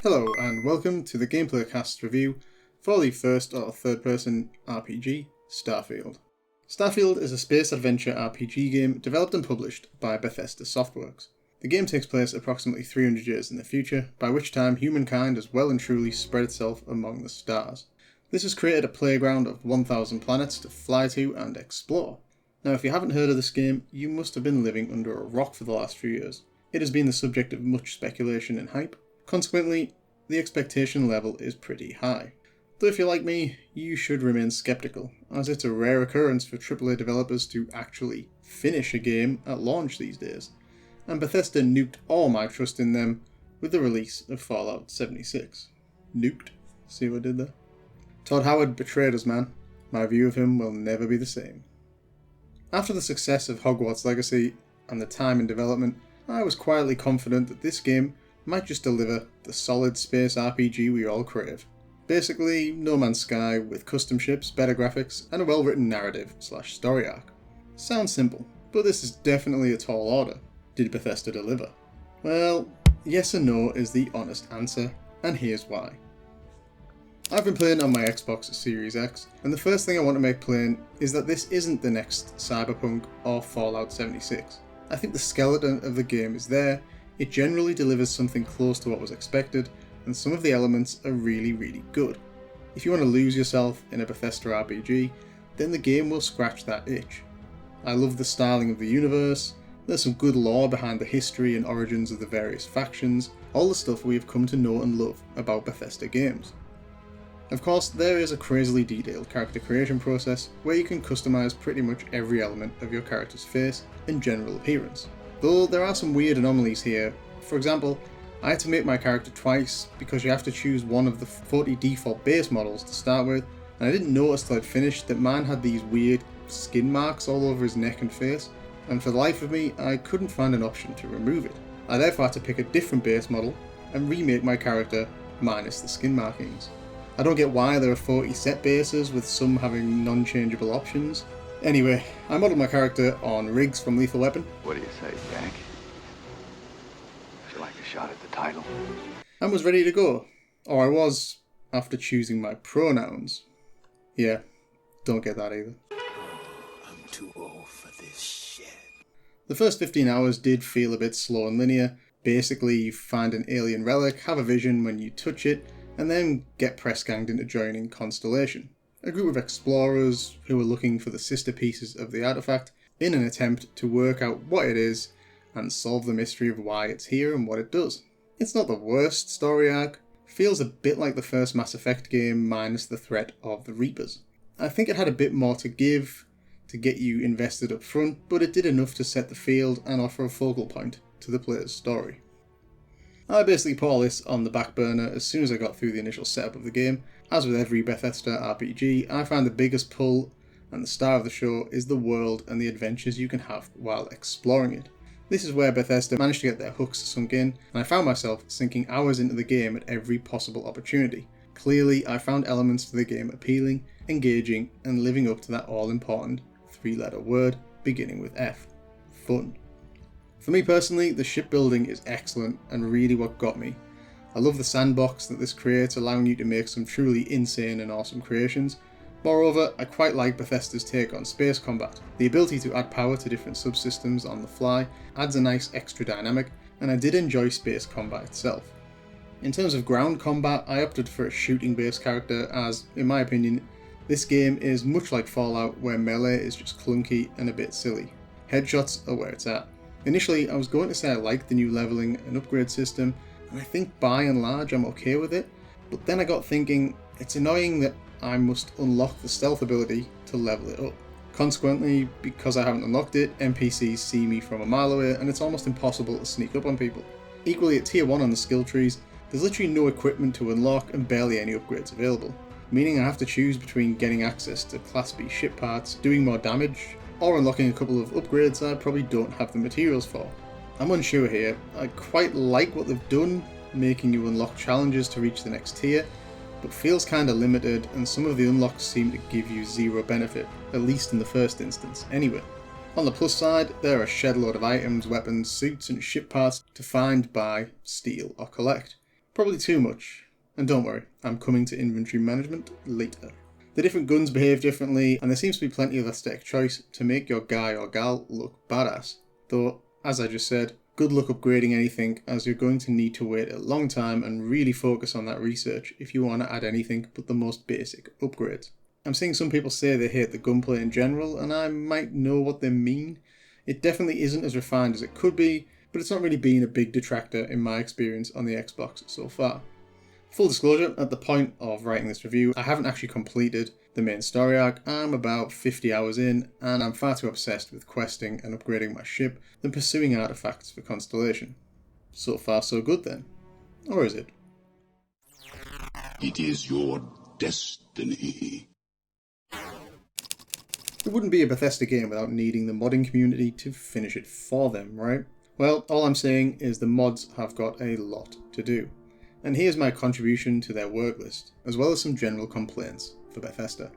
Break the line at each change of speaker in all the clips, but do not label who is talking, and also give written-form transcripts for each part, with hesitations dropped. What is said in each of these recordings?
Hello and welcome to the Gameplay Cast review for the first or third person RPG, Starfield. Starfield is a space adventure RPG game developed and published by Bethesda Softworks. The game takes place approximately 300 years in the future, by which time humankind has well and truly spread itself among the stars. This has created a playground of 1,000 planets to fly to and explore. Now, if you haven't heard of this game, you must have been living under a rock for the last few years. It has been the subject of much speculation and hype. Consequently, the expectation level is pretty high. Though if you're like me, you should remain skeptical, as it's a rare occurrence for AAA developers to actually finish a game at launch these days, and Bethesda nuked all my trust in them with the release of Fallout 76. Nuked? See what I did there? Todd Howard betrayed us, man. My view of him will never be the same. After the success of Hogwarts Legacy and the time in development, I was quietly confident that this game might just deliver the solid space RPG we all crave. Basically, No Man's Sky with custom ships, better graphics, and a well-written narrative/story arc. Sounds simple, but this is definitely a tall order. Did Bethesda deliver? Well, yes and no is the honest answer, and here's why. I've been playing on my Xbox Series X, and the first thing I want to make plain is that this isn't the next Cyberpunk or Fallout 76. I think the skeleton of the game is there, it generally delivers something close to what was expected, and some of the elements are really good. If you want to lose yourself in a Bethesda RPG, then the game will scratch that itch. I love the styling of the universe, there's some good lore behind the history and origins of the various factions, all the stuff we have come to know and love about Bethesda games. Of course, there is a crazily detailed character creation process where you can customize pretty much every element of your character's face and general appearance. Though there are some weird anomalies here. For example, I had to make my character twice because you have to choose one of the 40 default base models to start with, and I didn't notice till I'd finished that mine had these weird skin marks all over his neck and face, and for the life of me, I couldn't find an option to remove it. I therefore had to pick a different base model and remake my character minus the skin markings. I don't get why there are 40 set bases with some having non-changeable options. Anyway, I modelled my character on Riggs from Lethal Weapon.
What do you say, Jack? Would you like a shot at the title?
And was ready to go. Or I was, after choosing my pronouns. Yeah, don't get that either.
I'm too old for this shit.
The first 15 hours did feel a bit slow and linear. Basically, you find an alien relic, have a vision when you touch it, and then get press-ganged into joining Constellation, a group of explorers who are looking for the sister pieces of the artifact in an attempt to work out what it is and solve the mystery of why it's here and what it does. It's not the worst story arc, feels a bit like the first Mass Effect game minus the threat of the Reapers. I think it had a bit more to give to get you invested up front, but it did enough to set the field and offer a focal point to the player's story. I basically put all this on the back burner as soon as I got through the initial setup of the game. As with every Bethesda RPG, I find the biggest pull and the star of the show is the world and the adventures you can have while exploring it. This is where Bethesda managed to get their hooks sunk in, and I found myself sinking hours into the game at every possible opportunity. Clearly, I found elements to the game appealing, engaging, and living up to that all-important three-letter word beginning with F. Fun. For me personally, the shipbuilding is excellent and really what got me. I love the sandbox that this creates, allowing you to make some truly insane and awesome creations. Moreover, I quite like Bethesda's take on space combat. The ability to add power to different subsystems on the fly adds a nice extra dynamic, and I did enjoy space combat itself. In terms of ground combat, I opted for a shooting-based character as, in my opinion, this game is much like Fallout where melee is just clunky and a bit silly. Headshots are where it's at. Initially, I was going to say I liked the new leveling and upgrade system, and I think by and large I'm okay with it, but then I got thinking, it's annoying that I must unlock the stealth ability to level it up. Consequently, because I haven't unlocked it, NPCs see me from a mile away and it's almost impossible to sneak up on people. Equally at tier 1 on the skill trees, there's literally no equipment to unlock and barely any upgrades available, meaning I have to choose between getting access to Class B ship parts, doing more damage, or unlocking a couple of upgrades I probably don't have the materials for. I'm unsure here. I quite like what they've done, making you unlock challenges to reach the next tier, but feels kinda limited and some of the unlocks seem to give you zero benefit, at least in the first instance anyway. On the plus side, there are a shed load of items, weapons, suits and ship parts to find, buy, steal or collect. Probably too much. And don't worry, I'm coming to inventory management later. The different guns behave differently, and there seems to be plenty of aesthetic choice to make your guy or gal look badass. Though, as I just said, good luck upgrading anything, as you're going to need to wait a long time and really focus on that research if you want to add anything but the most basic upgrades. I'm seeing some people say they hate the gunplay in general, and I might know what they mean. It definitely isn't as refined as it could be, but it's not really been a big detractor in my experience on the Xbox so far. Full disclosure, at the point of writing this review, I haven't actually completed the main story arc. I'm about 50 hours in, and I'm far too obsessed with questing and upgrading my ship than pursuing artifacts for Constellation. So far so good then. Or is it?
It is your destiny.
It wouldn't be a Bethesda game without needing the modding community to finish it for them, right? Well, all I'm saying is the mods have got a lot to do. And here's my contribution to their work list, as well as some general complaints for Bethesda.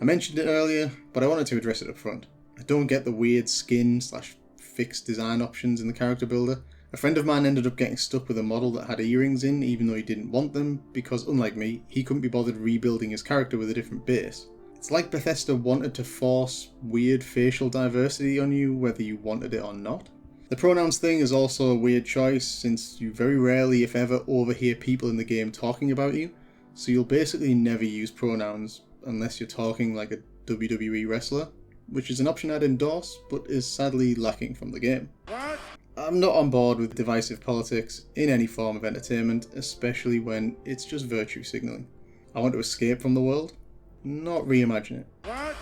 I mentioned it earlier, but I wanted to address it up front. I don't get the weird skin/fixed design options in the character builder. A friend of mine ended up getting stuck with a model that had earrings in, even though he didn't want them, because unlike me, he couldn't be bothered rebuilding his character with a different base. It's like Bethesda wanted to force weird facial diversity on you, whether you wanted it or not. The pronouns thing is also a weird choice, since you very rarely, if ever, overhear people in the game talking about you, so you'll basically never use pronouns unless you're talking like a WWE wrestler, which is an option I'd endorse, but is sadly lacking from the game.
What?
I'm not on board with divisive politics in any form of entertainment, especially when it's just virtue signalling. I want to escape from the world, not reimagine it.
What?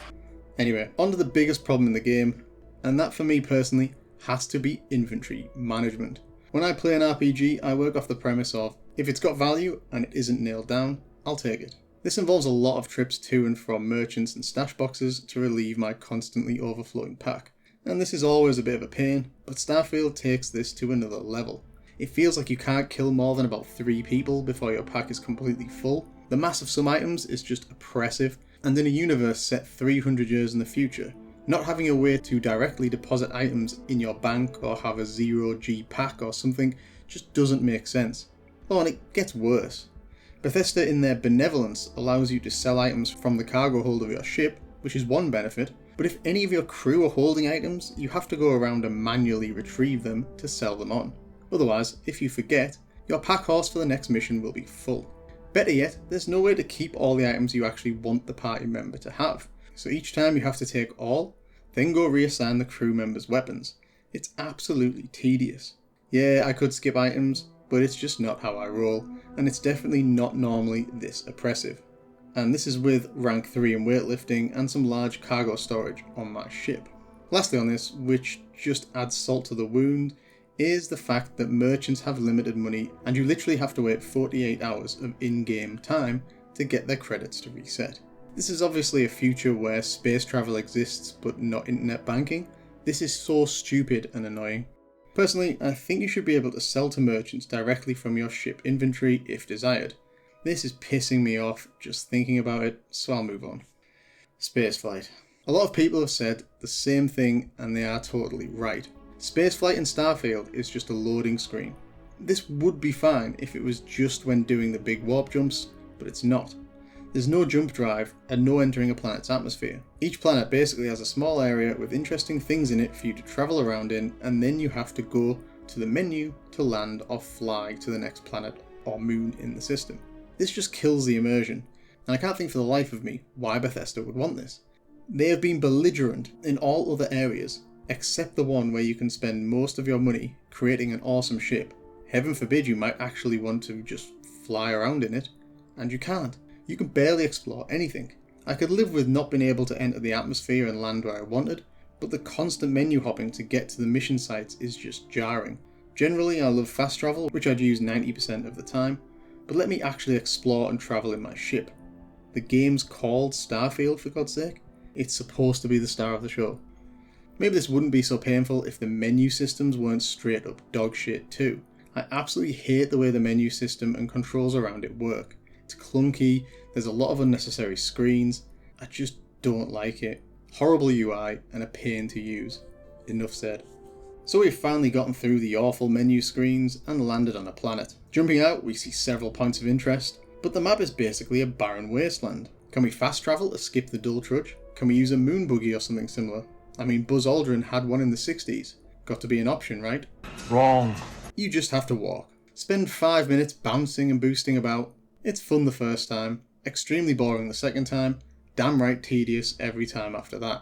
Anyway, on to the biggest problem in the game, and that for me personally has to be inventory management. When I play an RPG, I work off the premise of, if it's got value and it isn't nailed down, I'll take it. This involves a lot of trips to and from merchants and stash boxes to relieve my constantly overflowing pack. And this is always a bit of a pain, but Starfield takes this to another level. It feels like you can't kill more than about 3 people before your pack is completely full. The mass of some items is just oppressive, and in a universe set 300 years in the future, not having a way to directly deposit items in your bank or have a 0G pack or something just doesn't make sense. Oh, and it gets worse. Bethesda in their benevolence allows you to sell items from the cargo hold of your ship, which is one benefit, but if any of your crew are holding items, you have to go around and manually retrieve them to sell them on. Otherwise, if you forget, your pack horse for the next mission will be full. Better yet, there's no way to keep all the items you actually want the party member to have. So each time you have to take all, then go reassign the crew members' weapons. It's absolutely tedious. Yeah, I could skip items, but it's just not how I roll, and it's definitely not normally this oppressive. And this is with rank 3 in weightlifting and some large cargo storage on my ship. Lastly on this, which just adds salt to the wound, is the fact that merchants have limited money and you literally have to wait 48 hours of in-game time to get their credits to reset. This is obviously a future where space travel exists but not internet banking. This is so stupid and annoying. Personally, I think you should be able to sell to merchants directly from your ship inventory if desired. This is pissing me off just thinking about it, so I'll move on. Spaceflight. A lot of people have said the same thing and they are totally right. Spaceflight in Starfield is just a loading screen. This would be fine if it was just when doing the big warp jumps, but it's not. There's no jump drive and no entering a planet's atmosphere. Each planet basically has a small area with interesting things in it for you to travel around in, and then you have to go to the menu to land or fly to the next planet or moon in the system. This just kills the immersion, and I can't think for the life of me why Bethesda would want this. They have been belligerent in all other areas, except the one where you can spend most of your money creating an awesome ship. Heaven forbid you might actually want to just fly around in it, and you can't. You can barely explore anything. I could live with not being able to enter the atmosphere and land where I wanted, but the constant menu hopping to get to the mission sites is just jarring. Generally I love fast travel, which I'd use 90% of the time, but let me actually explore and travel in my ship. The game's called Starfield, for God's sake. It's supposed to be the star of the show. Maybe this wouldn't be so painful if the menu systems weren't straight up dog shit too. I absolutely hate the way the menu system and controls around it work. It's clunky, there's a lot of unnecessary screens, I just don't like it. Horrible UI and a pain to use. Enough said. So we've finally gotten through the awful menu screens and landed on a planet. Jumping out, we see several points of interest, but the map is basically a barren wasteland. Can we fast travel to skip the dull trudge? Can we use a moon buggy or something similar? I mean, Buzz Aldrin had one in the 60s. Got to be an option, right?
Wrong.
You just have to walk. Spend 5 minutes bouncing and boosting about. It's fun the first time, extremely boring the second time, damn right tedious every time after that.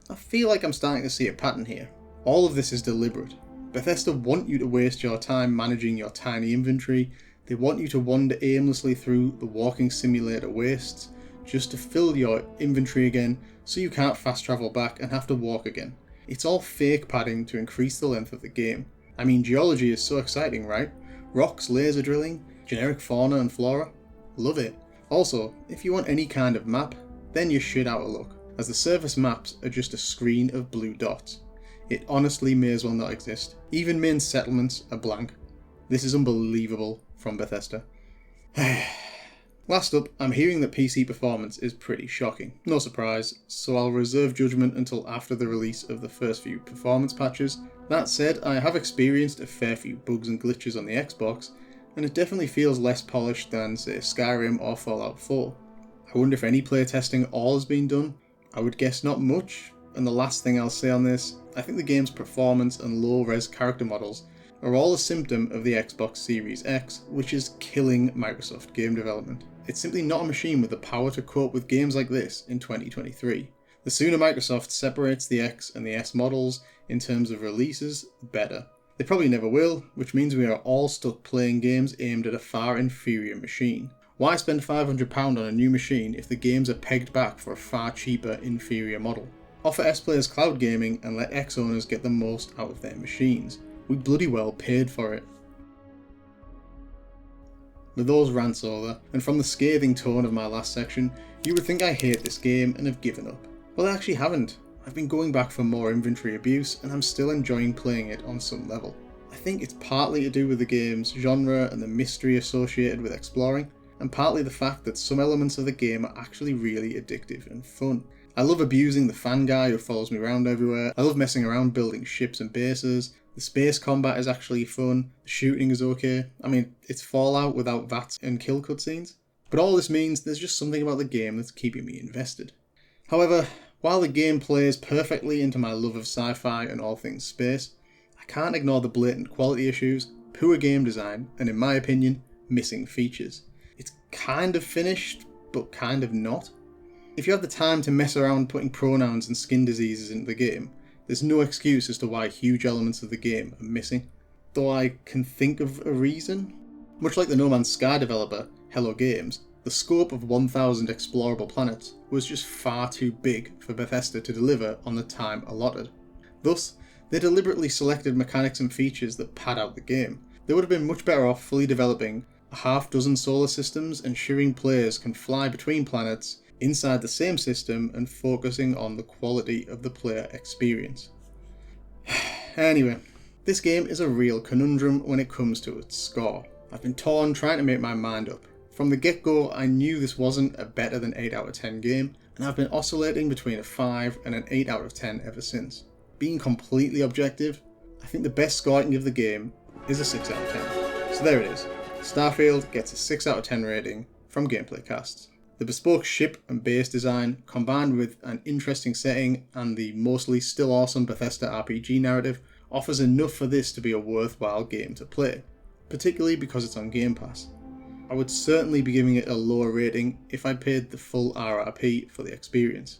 I feel like I'm starting to see a pattern here. All of this is deliberate. Bethesda want you to waste your time managing your tiny inventory. They want you to wander aimlessly through the walking simulator wastes just to fill your inventory again so you can't fast travel back and have to walk again. It's all fake padding to increase the length of the game. I mean, geology is so exciting, right? Rocks, laser drilling, generic fauna and flora. Love it. Also, if you want any kind of map, then you're shit out of luck, as the surface maps are just a screen of blue dots. It honestly may as well not exist. Even main settlements are blank. This is unbelievable from Bethesda. Last up, I'm hearing that PC performance is pretty shocking. No surprise, so I'll reserve judgment until after the release of the first few performance patches. That said, I have experienced a fair few bugs and glitches on the Xbox, and it definitely feels less polished than, say, Skyrim or Fallout 4. I wonder if any playtesting all has been done. I would guess not much, and the last thing I'll say on this, I think the game's performance and low-res character models are all a symptom of the Xbox Series X, which is killing Microsoft game development. It's simply not a machine with the power to cope with games like this in 2023. The sooner Microsoft separates the X and the S models in terms of releases, the better. They probably never will, which means we are all stuck playing games aimed at a far inferior machine. Why spend £500 on a new machine if the games are pegged back for a far cheaper, inferior model? Offer S players cloud gaming and let X owners get the most out of their machines. We bloody well paid for it. With those rants over, and from the scathing tone of my last section, you would think I hate this game and have given up. Well, I actually haven't. I've been going back for more inventory abuse, and I'm still enjoying playing it on some level. I think it's partly to do with the game's genre and the mystery associated with exploring, and partly the fact that some elements of the game are actually really addictive and fun. I love abusing the fan guy who follows me around everywhere. I love messing around building ships and bases. The space combat is actually fun. The shooting is okay. I mean, it's Fallout without VATS and kill cutscenes. But all this means there's just something about the game that's keeping me invested. However, while the game plays perfectly into my love of sci-fi and all things space, I can't ignore the blatant quality issues, poor game design, and in my opinion, missing features. It's kind of finished, but kind of not. If you have the time to mess around putting pronouns and skin diseases into the game, there's no excuse as to why huge elements of the game are missing. Though I can think of a reason. Much like the No Man's Sky developer, Hello Games, the scope of 1,000 explorable planets was just far too big for Bethesda to deliver on the time allotted. Thus, they deliberately selected mechanics and features that pad out the game. They would have been much better off fully developing a half-dozen solar systems, ensuring players can fly between planets inside the same system and focusing on the quality of the player experience. Anyway, this game is a real conundrum when it comes to its score. I've been torn trying to make my mind up. From the get-go, I knew this wasn't a better than 8 out of 10 game, and I've been oscillating between a 5 and an 8 out of 10 ever since. Being completely objective, I think the best score I can give the game is a 6 out of 10. So there it is. Starfield gets a 6 out of 10 rating from Gameplay Casts. The bespoke ship and base design, combined with an interesting setting and the mostly still awesome Bethesda RPG narrative, offers enough for this to be a worthwhile game to play, particularly because it's on Game Pass. I would certainly be giving it a lower rating if I'd paid the full RRP for the experience.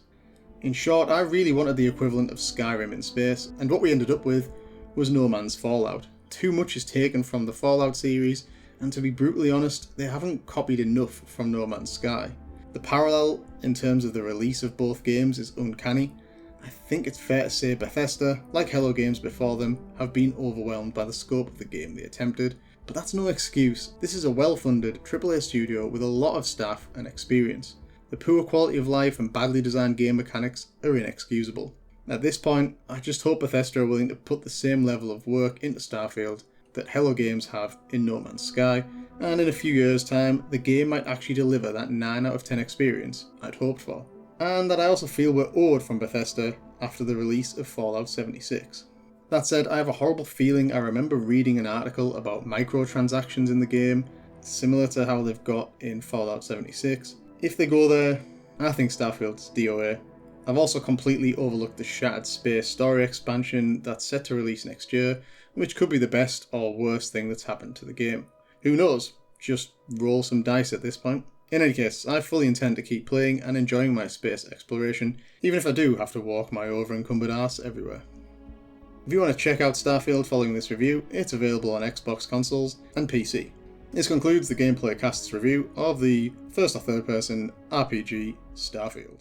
In short, I really wanted the equivalent of Skyrim in space, and what we ended up with was No Man's Fallout. Too much is taken from the Fallout series, and to be brutally honest, they haven't copied enough from No Man's Sky. The parallel in terms of the release of both games is uncanny. I think it's fair to say Bethesda, like Hello Games before them, have been overwhelmed by the scope of the game they attempted, but that's no excuse. This is a well-funded AAA studio with a lot of staff and experience. The poor quality of life and badly designed game mechanics are inexcusable. At this point, I just hope Bethesda are willing to put the same level of work into Starfield that Hello Games have in No Man's Sky, and in a few years' time, the game might actually deliver that 9 out of 10 experience I'd hoped for. And that I also feel we're owed from Bethesda after the release of Fallout 76. That said, I have a horrible feeling I remember reading an article about microtransactions in the game, similar to how they've got in Fallout 76. If they go there, I think Starfield's DOA. I've also completely overlooked the Shattered Space story expansion that's set to release next year, which could be the best or worst thing that's happened to the game. Who knows? Just roll some dice at this point. In any case, I fully intend to keep playing and enjoying my space exploration, even if I do have to walk my over-encumbered arse everywhere. If you want to check out Starfield following this review, it's available on Xbox consoles and PC. This concludes the Gameplay Cast's review of the first or third person RPG Starfield.